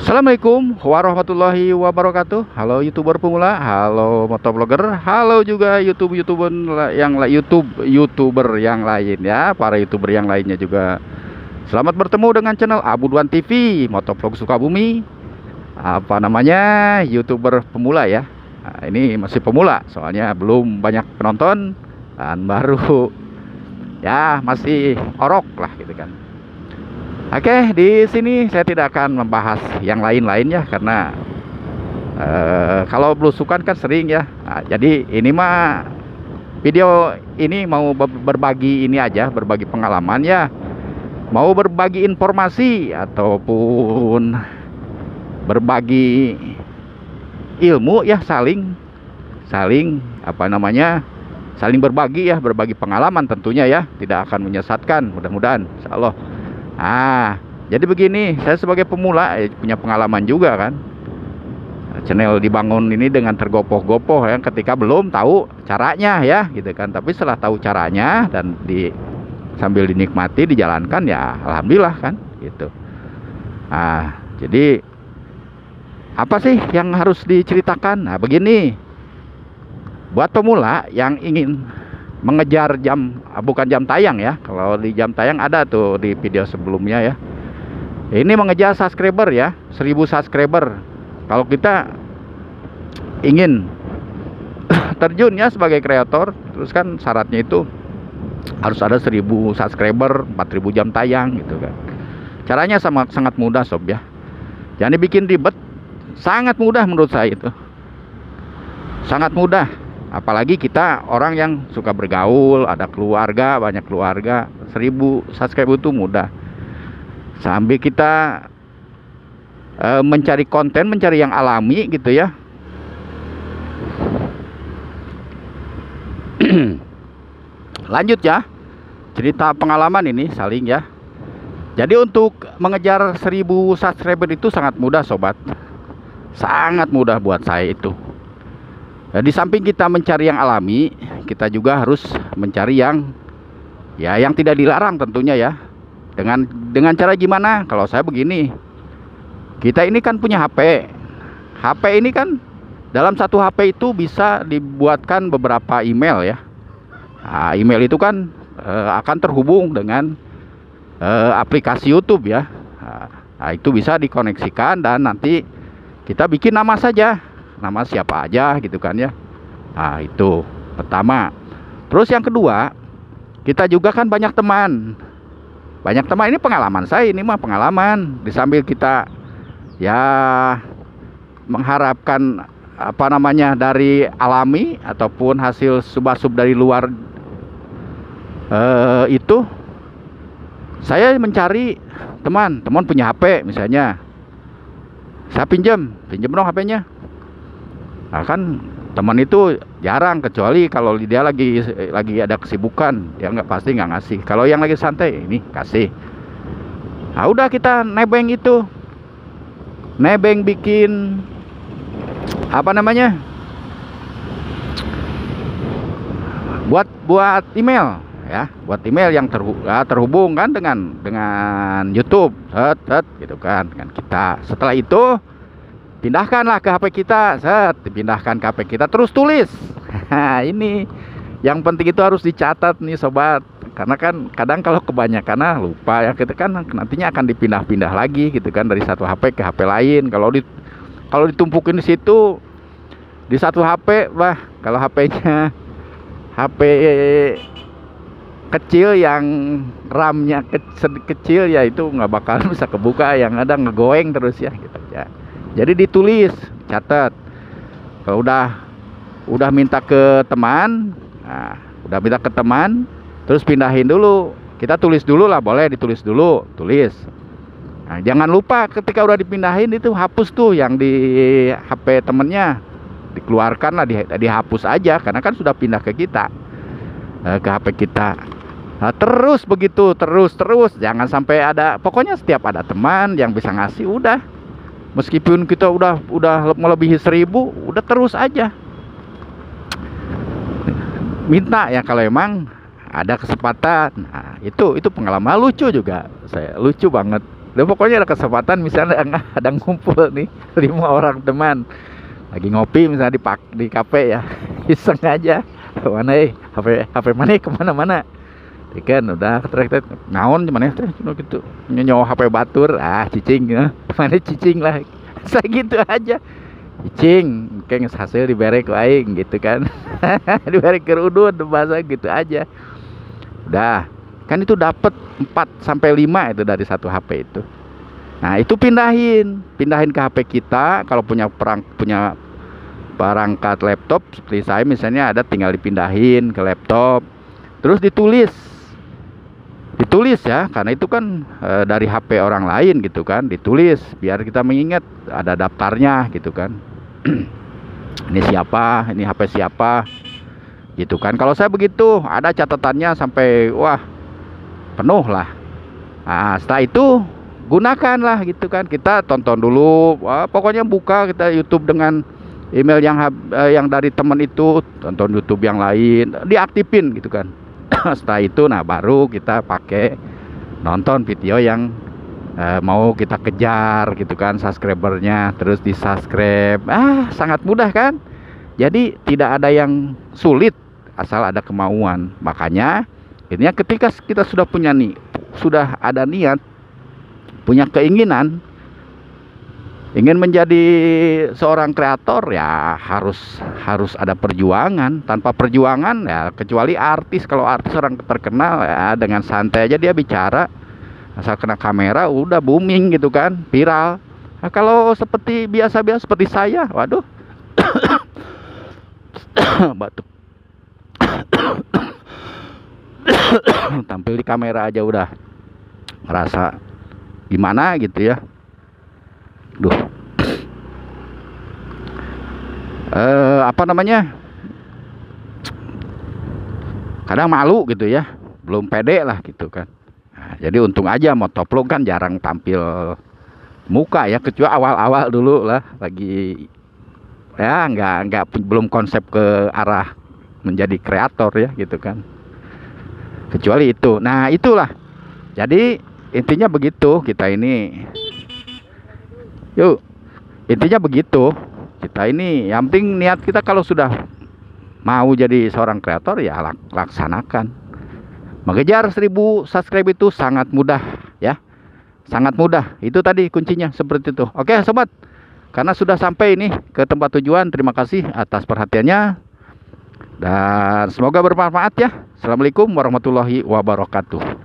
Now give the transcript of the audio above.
Assalamualaikum warahmatullahi wabarakatuh. Halo YouTuber pemula, halo motovlogger, halo juga YouTuber yang lain ya, para YouTuber yang lainnya juga. Selamat bertemu dengan channel Abuduan TV, motovlog Sukabumi. Apa namanya? YouTuber pemula ya. Nah, ini masih pemula, soalnya belum banyak penonton dan baru ya masih orok lah gitu kan. Oke, di sini saya tidak akan membahas yang lain-lainnya karena kalau belusukan kan sering ya. Nah, jadi ini mah video ini mau berbagi ini aja, berbagi pengalaman ya. Mau berbagi informasi ataupun berbagi ilmu ya, saling apa namanya? Saling berbagi ya, berbagi pengalaman tentunya ya, tidak akan menyesatkan mudah-mudahan insyaallah. Jadi begini, saya sebagai pemula punya pengalaman juga kan. Channel dibangun ini dengan tergopoh-gopoh ya, ketika belum tahu caranya ya, gitu kan. Tapi setelah tahu caranya dan sambil dinikmati, dijalankan ya, alhamdulillah kan, gitu. Jadi apa sih yang harus diceritakan? Nah, begini, buat pemula yang ingin mengejar bukan jam tayang ya. Kalau di jam tayang ada tuh di video sebelumnya ya. Ini mengejar subscriber ya, 1000 subscriber. Kalau kita ingin terjun ya sebagai kreator, terus kan syaratnya itu harus ada 1000 subscriber, 4000 jam tayang gitu kan. Caranya sangat mudah sob ya. Jangan dibikin ribet, sangat mudah menurut saya itu. Sangat mudah. Apalagi kita orang yang suka bergaul, ada keluarga, banyak keluarga, 1000 subscriber itu mudah. Sambil kita mencari konten, mencari yang alami gitu ya. Lanjut ya, cerita pengalaman ini saling ya. Jadi untuk mengejar 1000 subscriber itu sangat mudah sobat. Sangat mudah buat saya itu. Di samping kita mencari yang alami, kita juga harus mencari yang tidak dilarang tentunya ya. Dengan cara gimana? Kalau saya begini, kita ini kan punya HP. HP ini kan dalam satu HP itu bisa dibuatkan beberapa email ya. Email itu kan akan terhubung dengan aplikasi YouTube ya. Itu bisa dikoneksikan dan nanti kita bikin nama saja. Nama siapa aja gitu kan ya. Itu pertama. Terus yang kedua, kita juga kan banyak teman. Banyak teman, ini pengalaman saya, ini mah pengalaman. Di sambil kita ya mengharapkan apa namanya dari alami ataupun hasil subasub dari luar, itu saya mencari teman punya HP misalnya. Saya pinjam dong HP-nya. Kan teman itu jarang, kecuali kalau dia lagi ada kesibukan, dia pasti nggak ngasih. Kalau yang lagi santai ini kasih. Udah kita nebeng bikin apa namanya, buat email ya, buat email yang terhubung kan dengan YouTube, gitu kan dengan kita. Setelah itu pindahkanlah ke HP kita, dipindahkan ke HP kita, terus tulis. Ini yang penting itu harus dicatat nih sobat, karena kan kadang kalau kebanyakan lupa ya, kita kan nantinya akan dipindah-pindah lagi gitu kan, dari satu HP ke HP lain. Kalau ditumpukin di situ di satu HP, kalau HP-nya HP kecil yang RAM-nya kecil ya, itu nggak bakal bisa kebuka, yang ada ngegoeng terus ya gitu ya. Jadi ditulis, catat. Kalau udah minta ke teman, terus pindahin dulu. Kita tulis dulu lah, boleh ditulis dulu, tulis. Jangan lupa ketika udah dipindahin itu hapus tuh yang di HP temennya, dikeluarkan lah, dihapus aja, karena kan sudah pindah ke kita, ke HP kita. Terus begitu, terus, jangan sampai pokoknya setiap ada teman yang bisa ngasih, udah. Meskipun kita udah melebihi 1000, udah terus aja minta ya, kalau emang ada kesempatan. Itu pengalaman lucu juga, saya lucu banget Udah pokoknya ada kesempatan misalnya ada ngumpul nih 5 orang teman lagi ngopi misalnya di kafe ya, iseng aja, mana HP mana kemana-mana, kan udah ketrek naon cuman teh gitu nyawa HP batur cicing ya. Mana cicing lah saya gitu aja cicing kayak hasil diberi ku aing gitu kan. Diberi ke udun bahasa gitu aja udah kan itu dapat 4 sampai 5 itu dari satu HP itu. Nah itu pindahin ke HP kita. Kalau punya perangkat laptop seperti saya misalnya ada, tinggal dipindahin ke laptop, terus ditulis ya, karena itu kan dari HP orang lain gitu kan, ditulis biar kita mengingat, ada daftarnya gitu kan. Ini siapa, ini HP siapa gitu kan. Kalau saya begitu ada catatannya sampai wah penuh lah. Nah setelah itu gunakanlah gitu kan, kita tonton dulu, pokoknya buka kita YouTube dengan email yang dari teman itu, tonton YouTube yang lain, diaktifin gitu kan. Setelah itu nah baru kita pakai nonton video yang mau kita kejar gitu kan, subscribernya, terus di subscribe. Sangat mudah kan, jadi tidak ada yang sulit asal ada kemauan. Makanya ini ketika kita sudah sudah ada niat, punya keinginan ingin menjadi seorang kreator, ya harus ada perjuangan. Tanpa perjuangan ya, kecuali artis, kalau artis orang terkenal ya dengan santai aja dia bicara, asal kena kamera udah booming gitu kan, viral. Nah, kalau seperti biasa-biasa seperti saya, waduh. Batuk. Tampil di kamera aja udah ngerasa gimana gitu ya. Duh. Apa namanya? Kadang malu gitu ya, belum pede lah gitu kan. Nah, jadi untung aja motovlog kan jarang tampil muka ya, kecuali awal-awal dulu lah, lagi ya belum konsep ke arah menjadi kreator ya gitu kan. Kecuali itu. Nah, itulah. Jadi intinya begitu kita ini. Intinya begitu. Kita ini yang penting niat kita, kalau sudah mau jadi seorang kreator ya laksanakan. Mengejar 1000 subscribe itu sangat mudah ya. Sangat mudah. Itu tadi kuncinya seperti itu. Oke, sobat. Karena sudah sampai ini ke tempat tujuan, terima kasih atas perhatiannya. Dan semoga bermanfaat ya. Assalamualaikum warahmatullahi wabarakatuh.